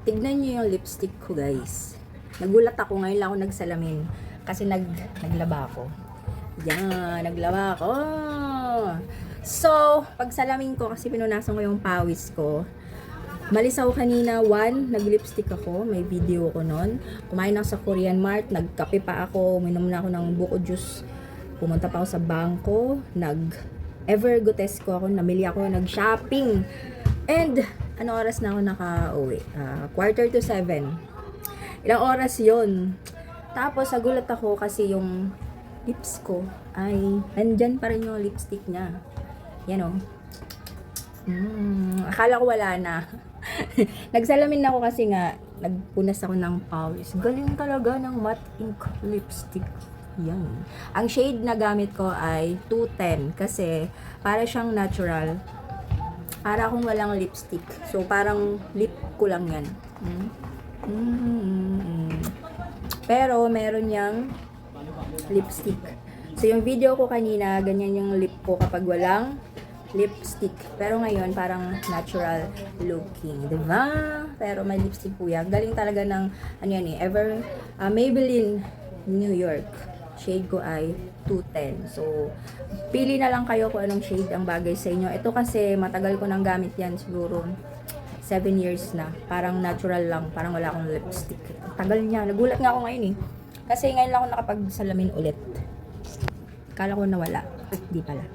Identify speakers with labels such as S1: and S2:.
S1: Tignan nyo yung lipstick ko, guys. Nagulat ako, ngayon lang ako nagsalamin. Kasi naglaba ako. Yan, naglaba ako. So, pag salamin ko, kasi pinunasan ko yung pawis ko. Malis ako kanina, nag-lipstick ako. May video ko nun. Kumain ako sa Korean Mart. Nagkape pa ako. Minom na ako ng buko juice. Pumunta pa ako sa bangko. Evergotes ko ako. Namili ako. Nag-shopping. And, ano oras na ako naka-uwi? 6:45. Ilang oras yon. Tapos, nagulat ako kasi yung lips ko ay nandyan pa rin yung lipstick niya. Yan o. Akala ko wala na. Nagsalamin ako kasi nga, nagpunas ako ng pawis. Galing talaga ng matte ink lipstick. Yan. Ang shade na gamit ko ay 210 kasi para siyang natural. Para akong walang lipstick. So, parang lip ko lang yan. Pero, meron niyang lipstick. So, yung video ko kanina, ganyan yung lip ko kapag walang lipstick. Pero ngayon, parang natural looking. Diba? Pero may lipstick po yan. Galing talaga ng, Maybelline New York. Shade ko ay 210. So, pili na lang kayo kung anong shade ang bagay sa inyo. Ito kasi, matagal ko nang gamit yan. Siguro, 7 years na. Parang natural lang. Parang wala akong lipstick. Tagal niya. Nagulat nga ako ngayon eh. Kasi ngayon lang ako nakapagsalamin ulit. Kala ko nawala. Di pala.